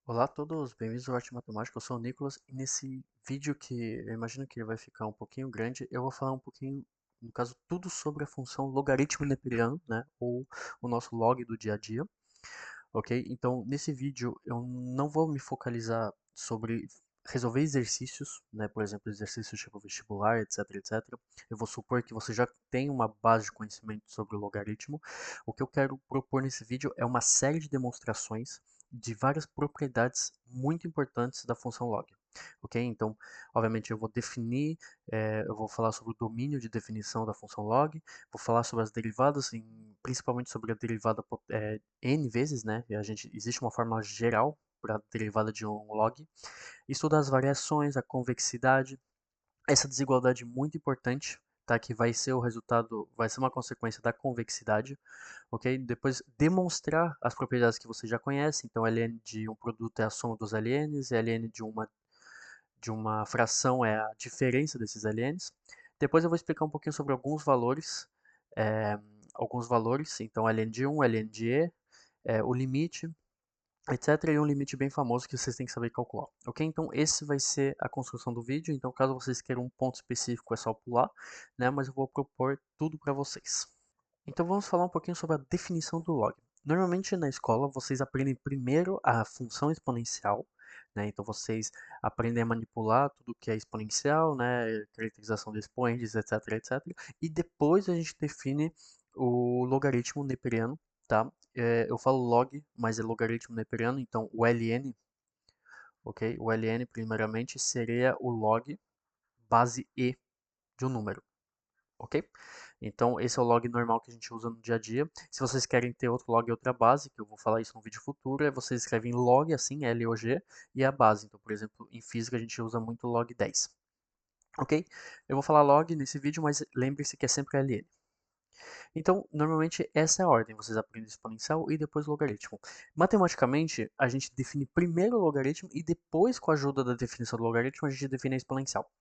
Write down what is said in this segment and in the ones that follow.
Olá a todos, bem-vindos ao Arte Matemática, eu sou o Nicolas e nesse vídeo que eu imagino que ele vai ficar um pouquinho grande, eu vou falar um pouquinho, no caso, tudo sobre a função logaritmo neperiano, né, ou o nosso log do dia a dia, ok? Então, nesse vídeo eu não vou me focalizar sobre resolver exercícios, né, por exemplo, exercícios tipo vestibular, etc, etc. Eu vou supor que você já tem uma base de conhecimento sobre o logaritmo. O que eu quero propor nesse vídeo é uma série de demonstrações de várias propriedades muito importantes da função log. Ok? Então, obviamente, eu vou definir, eu vou falar sobre o domínio de definição da função log, vou falar sobre as derivadas, principalmente sobre a derivada n vezes, né? Existe uma fórmula geral para a derivada de um log. Estudar as variações, a convexidade, essa desigualdade muito importante, tá? Que vai ser o resultado, vai ser uma consequência da convexidade, ok? Depois demonstrar as propriedades que você já conhece. Então, ln de um produto é a soma dos ln's, ln de uma fração é a diferença desses ln's. Depois eu vou explicar um pouquinho sobre é, alguns valores. Então, ln de 1, ln de e, o limite, etc. E um limite bem famoso que vocês têm que saber calcular. Ok? Então, esse vai ser a construção do vídeo. Então, caso vocês queiram um ponto específico, é só pular, né? Mas eu vou propor tudo para vocês. Então vamos falar um pouquinho sobre a definição do log. Normalmente na escola vocês aprendem primeiro a função exponencial, né? Então vocês aprendem a manipular tudo que é exponencial, né? Caracterização de expoentes, etc, etc. E depois a gente define o logaritmo neperiano, tá? Eu falo log, mas é logaritmo neperiano, então o ln, ok? O ln primeiramente seria o log base e de um número. Ok? Então, esse é o log normal que a gente usa no dia a dia. Se vocês querem ter outro log e outra base, que eu vou falar isso no vídeo futuro, vocês escrevem log, assim, LOG, e a base. Então, por exemplo, em física a gente usa muito log 10. Ok? Eu vou falar log nesse vídeo, mas lembre-se que é sempre LN. Então, normalmente essa é a ordem. Vocês aprendem exponencial e depois logaritmo. Matematicamente, a gente define primeiro o logaritmo e depois, com a ajuda da definição do logaritmo, a gente define a exponencial.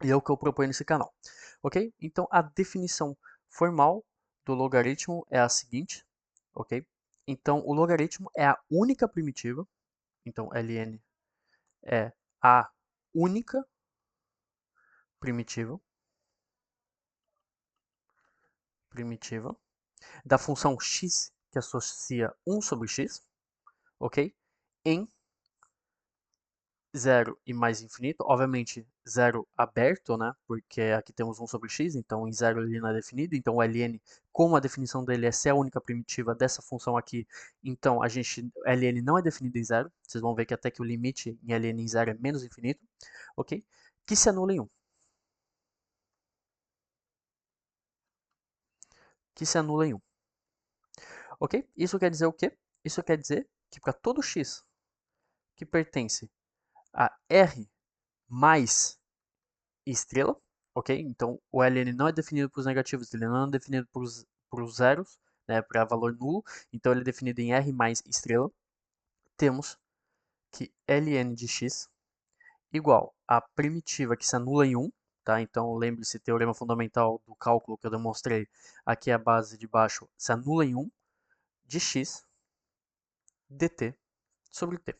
E é o que eu proponho nesse canal. Ok? Então, a definição formal do logaritmo é a seguinte. Ok? Então, o logaritmo é a única primitiva. Então, ln é a única primitiva, primitiva da função x que associa 1 sobre x, ok? Em zero e mais infinito, obviamente zero aberto, né? Porque aqui temos 1 sobre x, então em zero ele não é definido, então o ln, como a definição dele é ser a única primitiva dessa função aqui, então ln não é definido em zero, vocês vão ver que até que o limite em ln em zero é menos infinito, ok? Que se anula em 1. Que se anula em 1. Ok? Isso quer dizer o quê? Isso quer dizer que para todo x que pertence a R mais estrela, ok? Então o ln não é definido para os negativos, ele não é definido para os zeros, né, para valor nulo, então ele é definido em R mais estrela. Temos que ln de x igual a primitiva que se anula em 1, tá? Então lembre-se, teorema fundamental do cálculo que eu demonstrei, aqui a base de baixo se anula em 1, de x dt sobre t,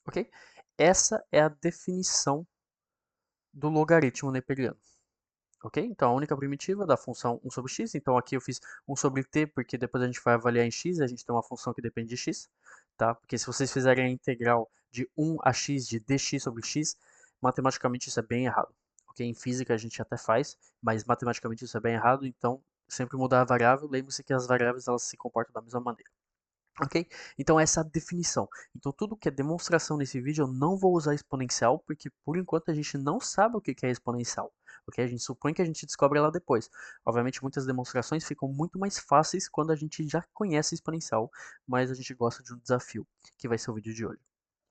ok? Essa é a definição do logaritmo neperiano. Ok? Então, a única primitiva da função 1 sobre x. Então, aqui eu fiz 1 sobre t, porque depois a gente vai avaliar em x, a gente tem uma função que depende de x. Tá? Porque se vocês fizerem a integral de 1 a x de dx sobre x, matematicamente isso é bem errado. Ok? Em física a gente até faz, mas matematicamente isso é bem errado. Então, sempre mudar a variável. Lembre-se que as variáveis elas se comportam da mesma maneira. Ok? Então essa é a definição. Então tudo que é demonstração nesse vídeo eu não vou usar exponencial, porque por enquanto a gente não sabe o que é exponencial. Ok? A gente supõe que a gente descobre ela depois. Obviamente muitas demonstrações ficam muito mais fáceis quando a gente já conhece exponencial, mas a gente gosta de um desafio, que vai ser o vídeo de hoje.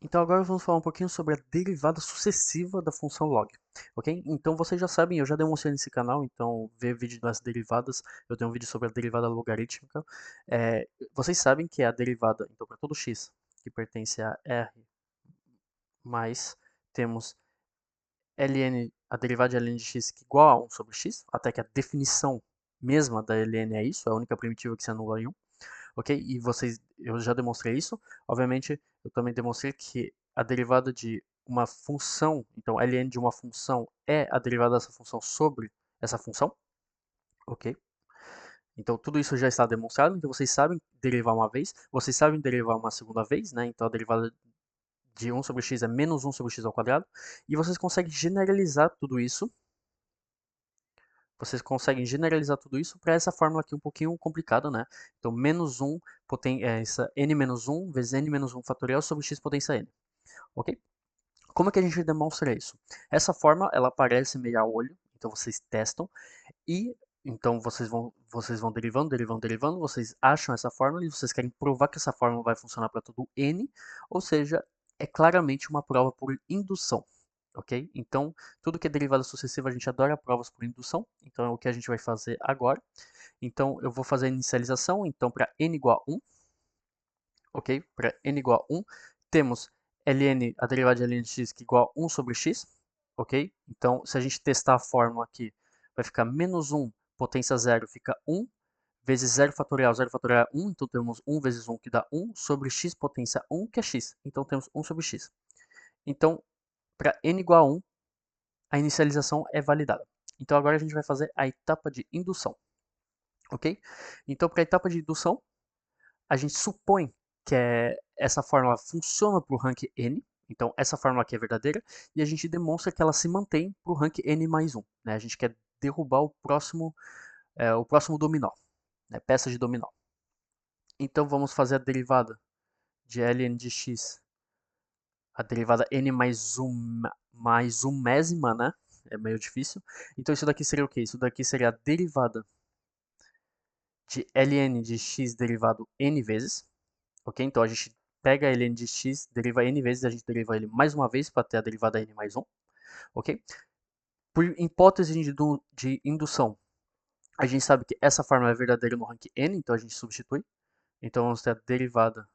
Então agora vamos falar um pouquinho sobre a derivada sucessiva da função log, ok? Então vocês já sabem, eu já demonstrei nesse canal, então vê vídeo das derivadas, eu tenho um vídeo sobre a derivada logarítmica. Vocês sabem que é a derivada, então para todo x que pertence a R mais, temos ln, a derivada de ln de x que é igual a 1 sobre x, até que a definição mesma da ln é isso, é a única primitiva que se anula em 1. Ok? E eu já demonstrei isso. Obviamente, eu também demonstrei que a derivada de uma função, então ln de uma função é a derivada dessa função sobre essa função, ok? Então tudo isso já está demonstrado, então vocês sabem derivar uma vez, vocês sabem derivar uma segunda vez, né? Então a derivada de 1 sobre x é menos 1 sobre x ao quadrado, e vocês conseguem generalizar tudo isso. Vocês conseguem generalizar tudo isso para essa fórmula aqui um pouquinho complicada, né? Então, menos 1 potência n menos 1 vezes n menos 1 fatorial sobre x potência n, ok? Como é que a gente demonstra isso? Essa forma, ela aparece meio a olho, então vocês testam, e então vocês vão derivando, derivando, derivando, vocês acham essa fórmula e vocês querem provar que essa fórmula vai funcionar para todo n, ou seja, é claramente uma prova por indução, ok? Então, tudo que é derivada sucessiva a gente adora provas por indução, então é o que a gente vai fazer agora. Então, eu vou fazer a inicialização, então para n igual a 1, ok? Para n igual a 1, temos ln, a derivada de ln de x que é igual a 1 sobre x, ok? Então, se a gente testar a fórmula aqui, vai ficar menos 1 potência zero fica 1, vezes 0 fatorial é 1, então temos 1 vezes 1 que dá 1, sobre x potência 1, que é x. Então temos 1 sobre x. Então, para n igual a 1, a inicialização é validada. Então agora a gente vai fazer a etapa de indução, ok? Então, para a etapa de indução, a gente supõe que essa fórmula funciona para o rank n, então essa fórmula aqui é verdadeira, e a gente demonstra que ela se mantém para o rank n mais 1. Né? A gente quer derrubar o próximo dominó, né? Peça de dominó. Então vamos fazer a derivada de ln de x, a derivada n mais umésima, né? É meio difícil. Então isso daqui seria o quê? Isso daqui seria a derivada de ln de x derivado n vezes, ok? Então a gente pega a ln de x, deriva n vezes, a gente deriva ele mais uma vez para ter a derivada n mais 1, ok? Por hipótese de indução, a gente sabe que essa fórmula é verdadeira no rank n, então a gente substitui. Então vamos ter a derivada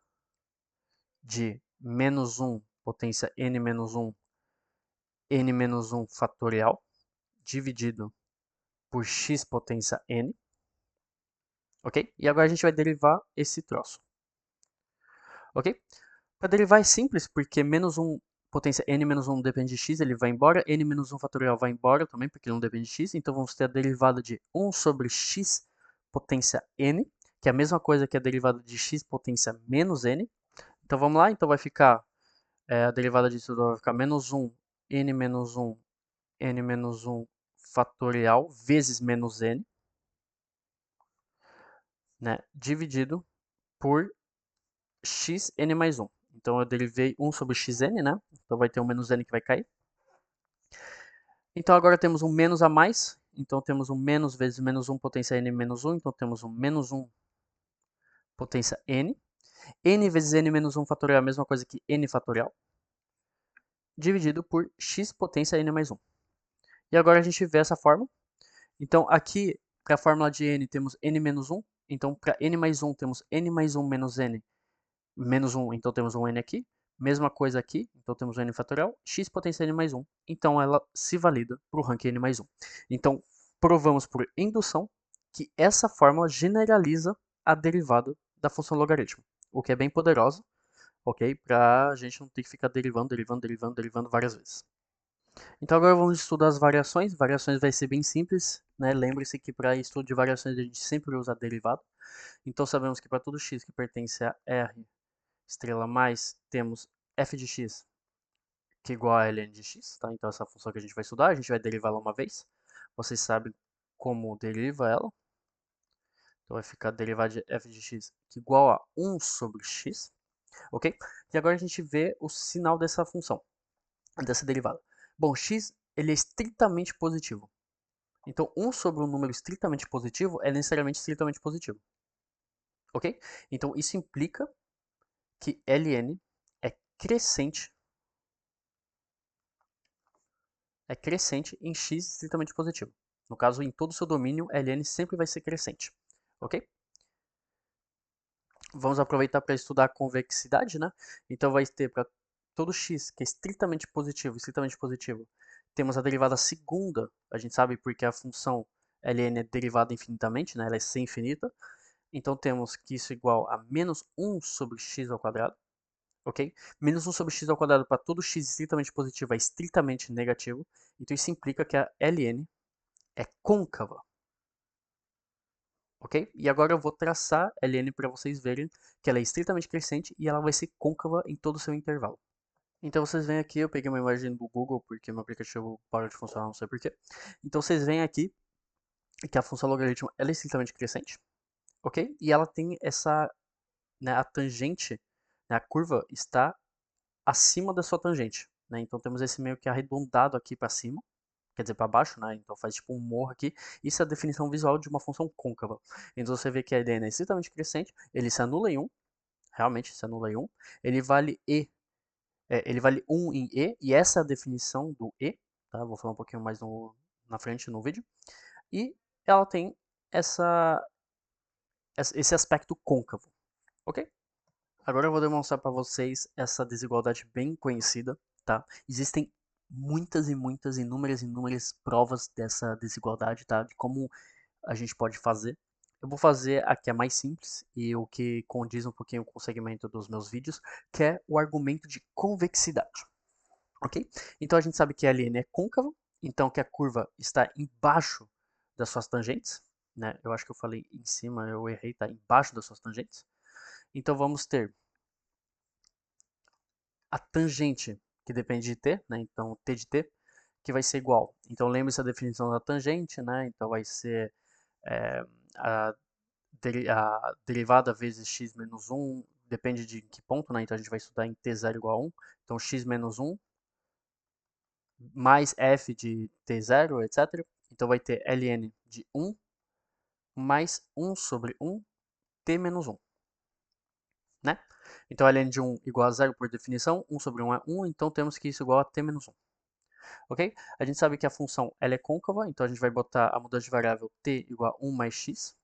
de menos 1 potência n menos 1, n menos 1 fatorial, dividido por x potência n, ok? E agora a gente vai derivar esse troço, ok? Para derivar é simples, porque menos 1 potência n menos 1 depende de x, ele vai embora, n menos 1 fatorial vai embora também, porque ele não depende de x, então vamos ter a derivada de 1 sobre x potência n, que é a mesma coisa que a derivada de x potência menos n. Então vamos lá, então vai ficar, a derivada disso vai ficar menos 1, n menos 1, n menos 1 fatorial vezes menos n, né, dividido por x n mais 1. Então eu derivei 1 sobre xn, né? Então vai ter um menos n que vai cair. Então agora temos um menos a mais. Então temos um menos vezes menos 1 potência n menos 1. Então temos um menos 1 potência n. N vezes n menos 1 fatorial é a mesma coisa que n fatorial. Dividido por x potência n mais 1. E agora a gente vê essa fórmula. Então aqui, para a fórmula de n, temos n menos 1. Então para n mais 1 temos n mais 1 menos n menos 1, então temos um n aqui. Mesma coisa aqui, então temos um n fatorial, x potência n mais 1. Então ela se valida para o rank n mais 1. Então provamos por indução que essa fórmula generaliza a derivada da função logaritmo, o que é bem poderoso, ok? Para a gente não ter que ficar derivando, derivando, derivando, derivando várias vezes. Então agora vamos estudar as variações. Variações vai ser bem simples, né? Lembre-se que para estudo de variações a gente sempre usa derivado. Então sabemos que para todo x que pertence a R estrela mais, temos f de x que é igual a ln de x, tá? Então essa função que a gente vai estudar, a gente vai derivá-la uma vez. Vocês sabem como deriva ela. Então vai ficar derivada de f de x que é igual a 1 sobre x, ok? E agora a gente vê o sinal dessa função, dessa derivada. Bom, x ele é estritamente positivo. Então 1 sobre um número estritamente positivo é necessariamente estritamente positivo, ok? Então isso implica que ln é crescente em x estritamente positivo. No caso, em todo o seu domínio, ln sempre vai ser crescente, ok? Vamos aproveitar para estudar a convexidade, né? Então vai ter para todo x que é estritamente positivo, temos a derivada segunda, a gente sabe porque a função ln é derivada infinitamente, né? Ela é sem infinita. Então temos que isso é igual a menos 1 sobre x ao quadrado, ok? Menos 1 sobre x ao quadrado para todo x estritamente positivo é estritamente negativo. Então isso implica que a ln é côncava, ok? E agora eu vou traçar a ln para vocês verem que ela é estritamente crescente e ela vai ser côncava em todo o seu intervalo. Então vocês vêm aqui, eu peguei uma imagem do Google porque meu aplicativo parou de funcionar, não sei porquê. Então vocês veem aqui que a função logaritmo ela é estritamente crescente, ok? E ela tem essa, né, a tangente, né, a curva está acima da sua tangente, né? Então temos esse meio que arredondado aqui para cima, quer dizer para baixo, né? Então faz tipo um morro aqui. Isso é a definição visual de uma função côncava. Então você vê que a ideia é estritamente crescente, ele se anula em 1, realmente se anula em 1, ele vale ele vale 1 em e essa é a definição do e, tá? Vou falar um pouquinho mais na frente no vídeo. E ela tem essa, esse aspecto côncavo, ok? Agora eu vou demonstrar para vocês essa desigualdade bem conhecida, tá? Existem muitas e muitas, inúmeras provas dessa desigualdade, tá? De como a gente pode fazer. Eu vou fazer a que é mais simples e o que condiz um pouquinho com o segmento dos meus vídeos, que é o argumento de convexidade, ok? Então a gente sabe que a ln é côncava, então que a curva está embaixo das suas tangentes, né? Eu acho que eu falei em cima, eu errei, tá? Embaixo das suas tangentes. Então vamos ter a tangente, que depende de t, né? Então t de t, que vai ser igual. Então lembre-se da definição da tangente, né? Então vai ser é, a, a derivada vezes x menos 1, depende de que ponto, né? Então a gente vai estudar em t0 igual a 1. Então x menos 1 mais f de t0, etc. Então vai ter ln de 1 mais 1 sobre 1 t menos 1, né? Então ln de 1 igual a 0 por definição, 1 sobre 1 é 1, então temos que isso igual a t menos 1. Ok? A gente sabe que a função ela é côncava, então a gente vai botar a mudança de variável t igual a 1 mais x.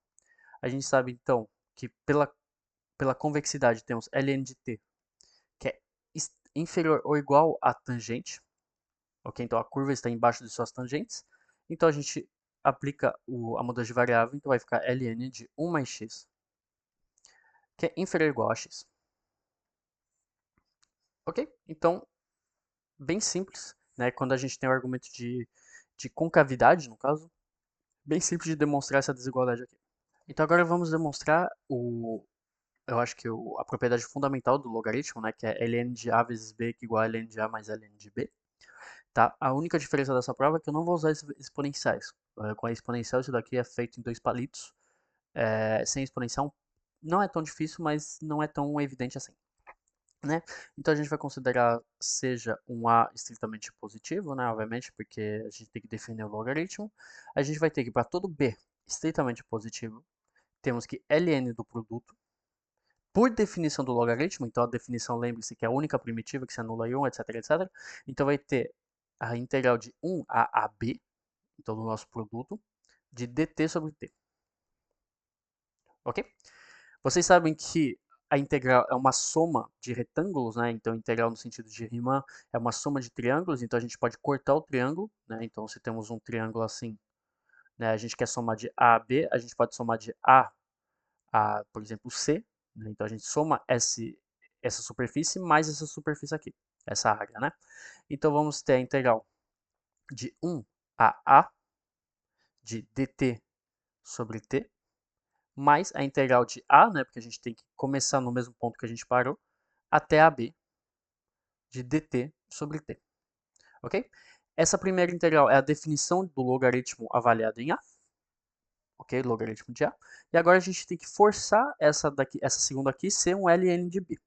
A gente sabe então que pela convexidade temos ln de t, que é inferior ou igual à tangente. Ok? Então a curva está embaixo de suas tangentes. Então a gente aplica a mudança de variável, então vai ficar ln de 1 mais x, que é inferior ou igual a x. Ok? Então, bem simples, né? Quando a gente tem o argumento de concavidade, no caso, bem simples de demonstrar essa desigualdade aqui. Então agora vamos demonstrar eu acho que a propriedade fundamental do logaritmo, né, que é ln de a vezes b que é igual a ln de a mais ln de b. Tá? A única diferença dessa prova é que eu não vou usar exponenciais. Com a exponencial isso daqui é feito em 2 palitos. Sem exponencial não é tão difícil, mas não é tão evidente assim. Né? Então a gente vai considerar seja um a estritamente positivo, né? Obviamente, porque a gente tem que definir o logaritmo. A gente vai ter que, para todo b estritamente positivo, temos que ln do produto, por definição do logaritmo, então a definição, lembre-se que é a única primitiva que se anula em 1, etc, etc. Então vai ter a integral de 1 a AB, então do nosso produto, de dt sobre t. Ok? Vocês sabem que a integral é uma soma de retângulos, né? Então integral no sentido de Riemann é uma soma de triângulos, então a gente pode cortar o triângulo, né? Então se temos um triângulo assim, né, a gente quer somar de A a B, a gente pode somar de A, por exemplo, C, né? Então a gente soma essa superfície mais essa superfície aqui, essa área, né? Então vamos ter a integral de 1 a de dt sobre t, mais a integral de a, né, porque a gente tem que começar no mesmo ponto que a gente parou, até ab de dt sobre t, ok? Essa primeira integral é a definição do logaritmo avaliado em a, ok? Logaritmo de a. E agora a gente tem que forçar essa segunda aqui ser um ln de b,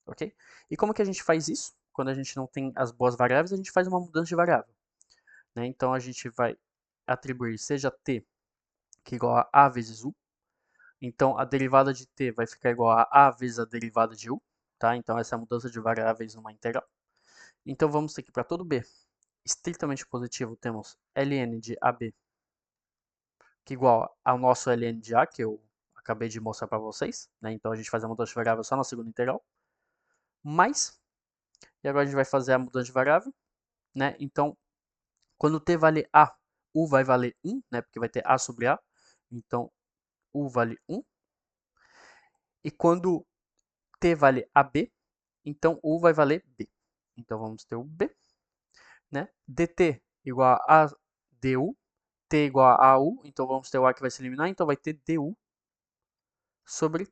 ok? E como que a gente faz isso? Quando a gente não tem as boas variáveis, a gente faz uma mudança de variável, né? Então a gente vai atribuir seja t que é igual a a vezes u. Então a derivada de t vai ficar igual a vezes a derivada de u, tá? Então essa é a mudança de variáveis numa integral. Então vamos ter que para todo b estritamente positivo temos ln de ab, que é igual ao nosso ln de a, que eu acabei de mostrar para vocês, né? Então a gente faz a mudança de variável só na segunda integral. Mais, e agora a gente vai fazer a mudança de variável, né? Então quando t vale a, u vai valer 1, né? Porque vai ter a sobre a. Então u vale 1. E quando t vale ab, Então, U vai valer B. Então, vamos ter o B, né? dt igual a du, t igual a u, então vamos ter o a que vai se eliminar, então vai ter du sobre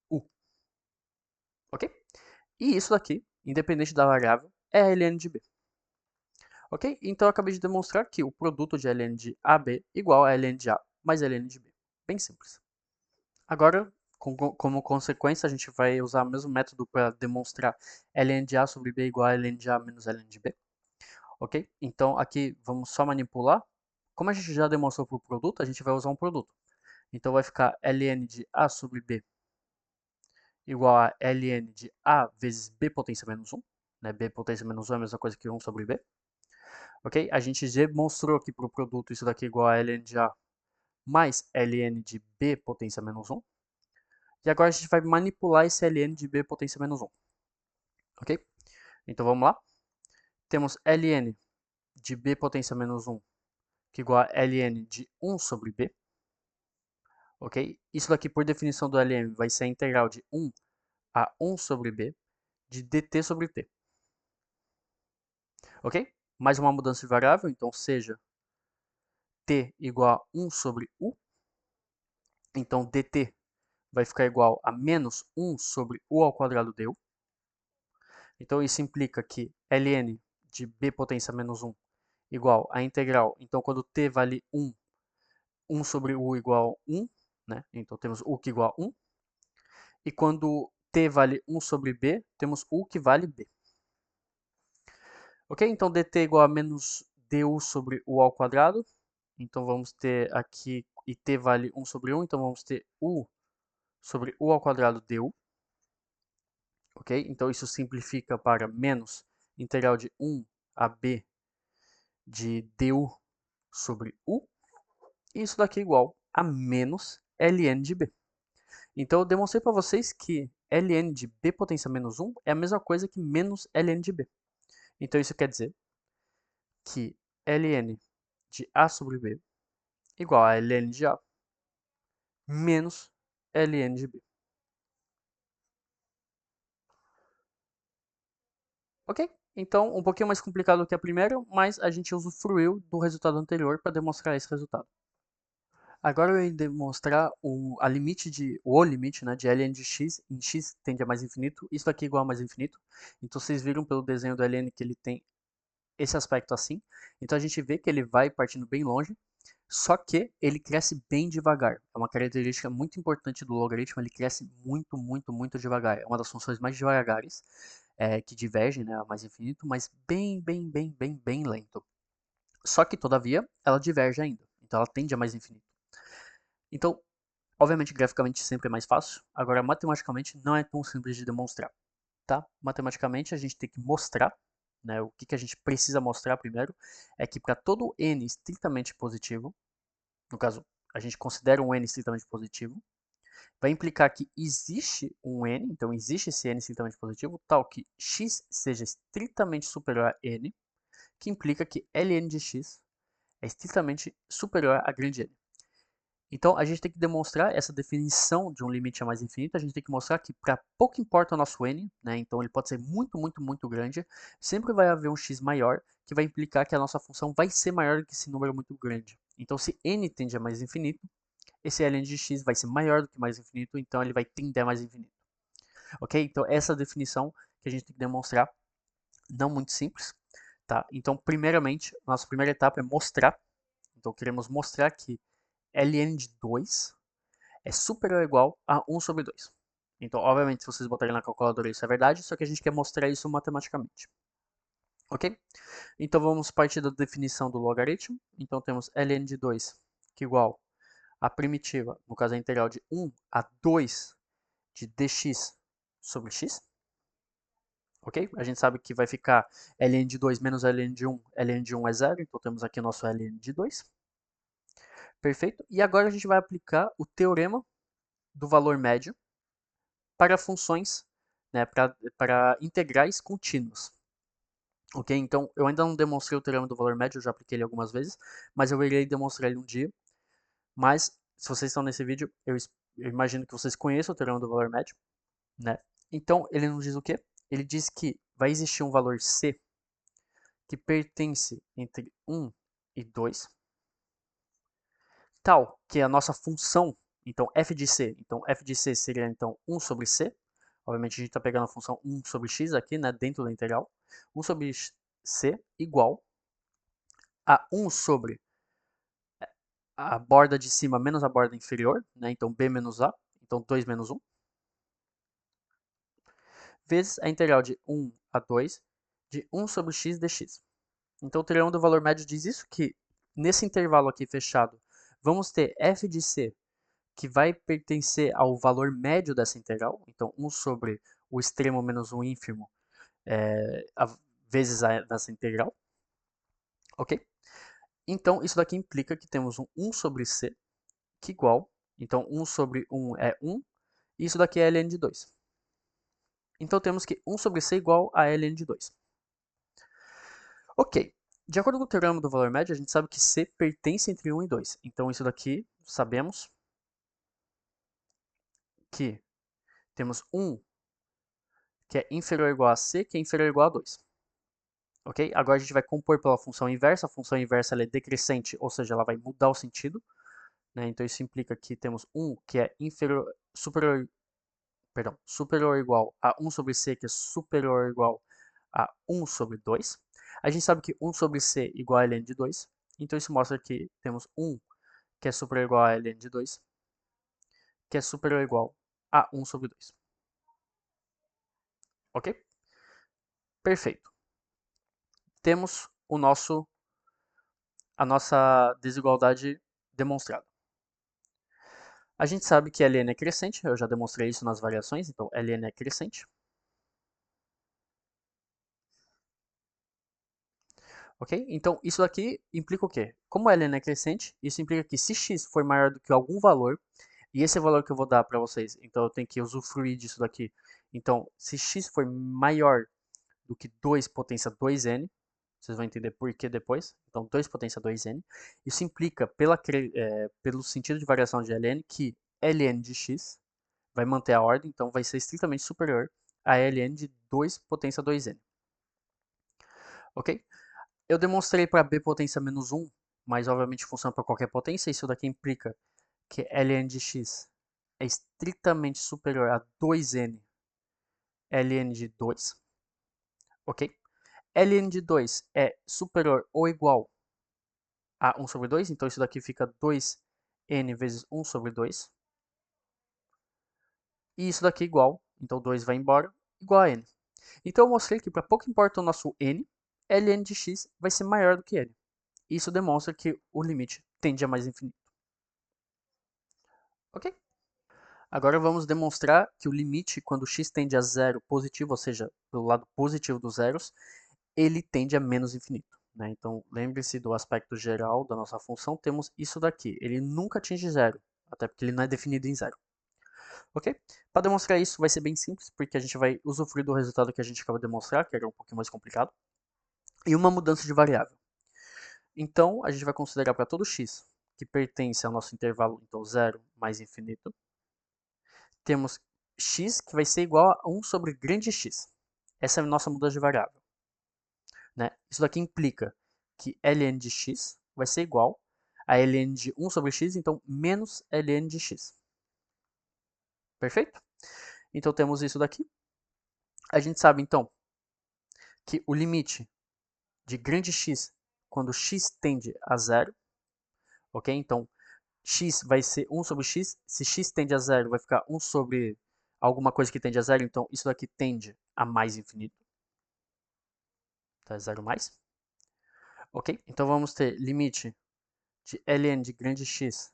u, ok? E isso daqui, independente da variável, é a ln de b, ok? Então eu acabei de demonstrar que o produto de ln de AB igual a ln de A mais ln de B. Bem simples. Agora, como consequência, a gente vai usar o mesmo método para demonstrar ln de A sobre B igual a ln de A menos ln de B. Ok? Então aqui vamos só manipular. Como a gente já demonstrou para o produto, a gente vai usar um produto. Então vai ficar ln de A sobre B igual a ln de A vezes B potência menos 1. Né? B potência menos 1 é a mesma coisa que 1 sobre B. Ok? A gente demonstrou aqui para o produto isso daqui igual a ln de A mais ln de B potência menos 1. E agora a gente vai manipular esse ln de B potência menos 1. Ok? Então vamos lá. Temos ln de B potência menos 1 que é igual a ln de 1 sobre B. Ok? Isso daqui, por definição do LM, vai ser a integral de 1 a 1 sobre B de dt sobre t. Ok? Mais uma mudança de variável, então seja t igual a 1 sobre u. Então dt vai ficar igual a menos 1 sobre u ao quadrado du. Então isso implica que ln de b potência menos 1 igual a integral. Então quando t vale 1, 1 sobre u igual a 1. Né? Então temos u que igual a 1. E quando t vale 1 sobre b, temos u que vale b. Ok? Então dt é igual a menos du sobre u ao quadrado. Então vamos ter aqui, e t vale 1 sobre 1, então vamos ter u sobre u ao quadrado du. Ok? Então isso simplifica para menos integral de 1 a b de du sobre u. E isso daqui é igual a menos ln de b. Então eu demonstrei para vocês que ln de b potência menos 1 é a mesma coisa que menos ln de b. Então isso quer dizer que ln de a sobre b igual a ln de a menos ln de b. Ok? Então, um pouquinho mais complicado do que a primeira, mas a gente usufruiu do resultado anterior para demonstrar esse resultado. Agora eu vou demonstrar o limite, né, de ln de x em x tende a mais infinito. Isso aqui é igual a mais infinito. Então vocês viram pelo desenho do ln que ele tem esse aspecto assim. Então a gente vê que ele vai partindo bem longe. Só que ele cresce bem devagar. É uma característica muito importante do logaritmo, ele cresce muito, muito, muito devagar. É uma das funções mais devagares, que divergem, né, a mais infinito, mas bem, bem, bem, bem, bem lento. Só que, todavia, ela diverge ainda. Então ela tende a mais infinito. Então, obviamente, graficamente sempre é mais fácil. Agora, matematicamente, não é tão simples de demonstrar. Tá? Matematicamente, a gente tem que mostrar, né, o que a gente precisa mostrar primeiro, é que para todo n estritamente positivo, no caso, a gente considera um n estritamente positivo, vai implicar que existe um n, então existe esse n estritamente positivo, tal que x seja estritamente superior a n, que implica que ln de x é estritamente superior a grande n. Então, a gente tem que demonstrar essa definição de um limite a mais infinito, a gente tem que mostrar que para pouco importa o nosso n, né, então ele pode ser muito, muito, muito grande, sempre vai haver um x maior, que vai implicar que a nossa função vai ser maior do que esse número muito grande. Então, se n tende a mais infinito, esse ln de x vai ser maior do que mais infinito, então ele vai tender a mais infinito. Ok? Então, essa definição que a gente tem que demonstrar, não muito simples. Tá? Então, primeiramente, nossa primeira etapa é mostrar. Então, queremos mostrar que ln de 2 é superior ou igual a 1 sobre 2. Então, obviamente, se vocês botarem na calculadora, isso é verdade, só que a gente quer mostrar isso matematicamente. Ok? Então, vamos partir da definição do logaritmo. Então, temos ln de 2 que é igual a primitiva, no caso a integral de 1 a 2 de dx sobre x. Ok? A gente sabe que vai ficar ln de 2 menos ln de 1. Ln de 1 é zero, então temos aqui o nosso ln de 2. Perfeito? E agora a gente vai aplicar o teorema do valor médio para funções, né, para integrais contínuas. Ok? Então, eu ainda não demonstrei o teorema do valor médio, eu já apliquei ele algumas vezes, mas eu irei demonstrar ele um dia. Mas, se vocês estão nesse vídeo, eu imagino que vocês conheçam o teorema do valor médio, né? Então, ele nos diz o quê? ele diz que vai existir um valor c que pertence entre 1 e 2, tal que a nossa função, então f de c, seria então 1 sobre c, obviamente a gente está pegando a função 1 sobre x aqui, né, dentro da integral, 1 sobre c igual a 1 sobre a borda de cima menos a borda inferior, né, então b menos a, então 2 menos 1, vezes a integral de 1 a 2 de 1 sobre x dx. Então o teorema do valor médio diz isso, que nesse intervalo aqui fechado, vamos ter f de c que vai pertencer ao valor médio dessa integral, então 1 sobre o extremo menos o ínfimo vezes dessa integral, ok? Então isso daqui implica que temos um 1 sobre c, que é igual, então 1 sobre 1 é 1, e isso daqui é ln de 2. Então temos que 1 sobre c é igual a ln de 2. Ok, de acordo com o teorema do valor médio, a gente sabe que c pertence entre 1 e 2. Então isso daqui sabemos que temos 1 que é inferior ou igual a c, que é inferior ou igual a 2. Ok? Agora a gente vai compor pela função inversa. A função inversa ela é decrescente, ou seja, ela vai mudar o sentido. Né? Então isso implica que temos 1 que é superior ou igual a 1 sobre c, que é superior ou igual a 1 sobre 2. A gente sabe que 1 sobre c igual a ln de 2. Então isso mostra que temos 1 que é superior ou igual a ln de 2, que é superior ou igual a 1 sobre 2. Ok? Perfeito. Temos a nossa desigualdade demonstrada. A gente sabe que ln é crescente, eu já demonstrei isso nas variações, então ln é crescente. Ok? Então isso aqui implica o quê? Como ln é crescente, isso implica que se x for maior do que algum valor, e esse é o valor que eu vou dar para vocês, então eu tenho que usufruir disso daqui. Então, se x for maior do que 2 potência 2n, vocês vão entender por que depois. Então, 2 potência 2n. Isso implica, pelo sentido de variação de ln, que ln de x vai manter a ordem, então vai ser estritamente superior a ln de 2 potência 2n. Ok? Eu demonstrei para b potência menos 1, mas obviamente funciona para qualquer potência. Isso daqui implica que ln de x é estritamente superior a 2n ln de 2. Ok? ln de 2 é superior ou igual a 1 sobre 2, então isso daqui fica 2n vezes 1 sobre 2. E isso daqui é igual, então 2 vai embora, igual a n. Então eu mostrei que para pouco importa o nosso n, ln de x vai ser maior do que n. Isso demonstra que o limite tende a mais infinito. Ok? Agora vamos demonstrar que o limite, quando x tende a zero positivo, ou seja, pelo lado positivo dos zeros, ele tende a menos infinito. Né? Então, lembre-se do aspecto geral da nossa função, temos isso daqui. Ele nunca atinge zero, até porque ele não é definido em zero. Ok? Para demonstrar isso vai ser bem simples, porque a gente vai usufruir do resultado que a gente acabou de demonstrar, que era um pouquinho mais complicado, e uma mudança de variável. Então, a gente vai considerar para todo x que pertence ao nosso intervalo, então 0 mais infinito, temos x que vai ser igual a 1 sobre grande X. Essa é a nossa mudança de variável. Né? Isso daqui implica que ln de x vai ser igual a ln de 1 sobre x, então menos ln de x. Perfeito? Então temos isso daqui. A gente sabe então que o limite de grande X quando x tende a zero, ok? Então x vai ser 1 sobre x, se x tende a zero vai ficar 1 sobre alguma coisa que tende a zero, então isso daqui tende a mais infinito. Tá, zero mais. Ok? Então vamos ter limite de ln de grande X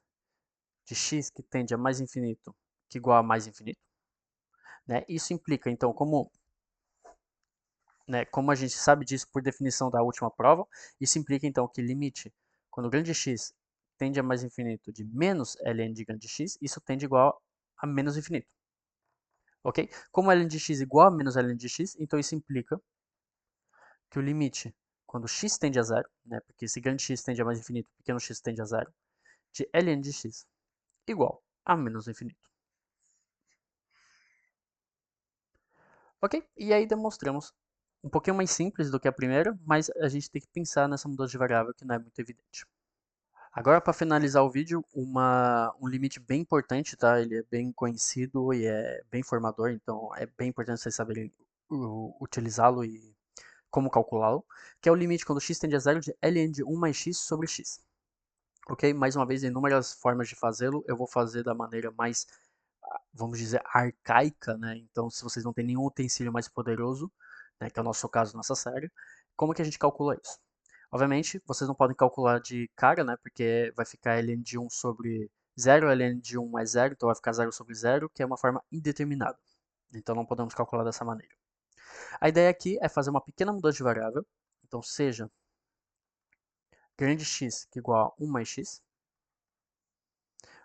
de x que tende a mais infinito que igual a mais infinito. Né? Isso implica, então, como a gente sabe disso por definição da última prova, isso implica, então, que limite, quando o grande x tende a mais infinito de menos ln de grande x, isso tende igual a menos infinito. Ok? Como ln de x igual a menos ln de x, então isso implica que o limite, quando x tende a zero, né, porque se grande x tende a mais infinito, pequeno x tende a zero, de ln de x igual a menos infinito. Ok? E aí demonstramos um pouquinho mais simples do que a primeira, mas a gente tem que pensar nessa mudança de variável que não é muito evidente. Agora, para finalizar o vídeo, um limite bem importante, tá? Ele é bem conhecido e é bem formador, então é bem importante vocês saberem utilizá-lo e como calculá-lo, que é o limite quando x tende a zero de ln de 1 mais x sobre x. Ok? Mais uma vez, inúmeras formas de fazê-lo, eu vou fazer da maneira mais, vamos dizer, arcaica, né? Então, se vocês não têm nenhum utensílio mais poderoso, né, que é o nosso caso nessa série, como que a gente calcula isso? Obviamente, vocês não podem calcular de cara, né, porque vai ficar ln de 1 sobre 0, ln de 1 é 0, então vai ficar 0 sobre 0, que é uma forma indeterminada. Então não podemos calcular dessa maneira. A ideia aqui é fazer uma pequena mudança de variável, então seja grande x que é igual a 1 mais x,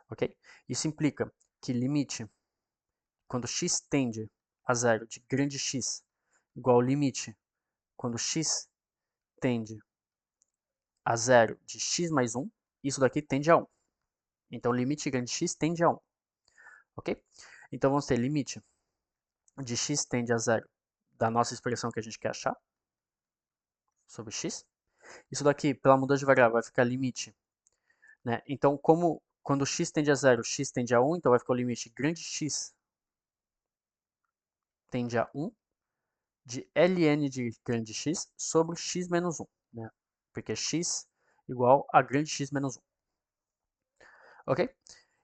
ok? Isso implica que limite quando x tende a zero de grande x igual ao limite quando x tende a zero de x mais 1, isso daqui tende a 1. Então, limite de grande x tende a 1, ok? Então, vamos ter limite de x tende a zero da nossa expressão que a gente quer achar, sobre x. Isso daqui, pela mudança de variável, vai ficar limite, né? Então, como quando x tende a zero, x tende a 1, então vai ficar o limite grande x tende a 1 de ln de grande x sobre x menos 1, né? Porque x igual a grande x menos 1. Ok?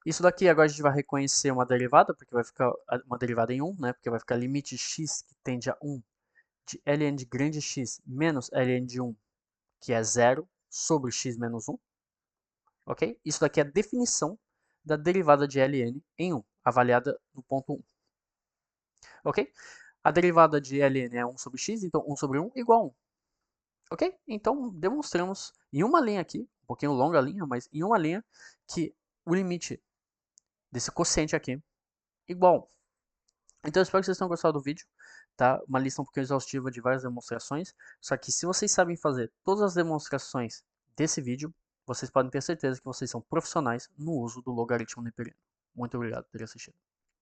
Isso daqui agora a gente vai reconhecer uma derivada, porque vai ficar uma derivada em 1, né? Porque vai ficar limite de x que tende a 1 de ln de grande x menos ln de 1, que é 0, sobre x menos 1. Ok? Isso daqui é a definição da derivada de ln em 1, avaliada no ponto 1. Ok? A derivada de ln é 1 sobre x, então 1 sobre 1 igual a 1. Ok? Então demonstramos em uma linha aqui, um pouquinho longa a linha, mas em uma linha, que o limite desse quociente aqui é igual a 1. Então eu espero que vocês tenham gostado do vídeo, tá? Uma lista um pouquinho exaustiva de várias demonstrações, só que se vocês sabem fazer todas as demonstrações desse vídeo, vocês podem ter certeza que vocês são profissionais no uso do logaritmo neperiano. Muito obrigado por ter assistido.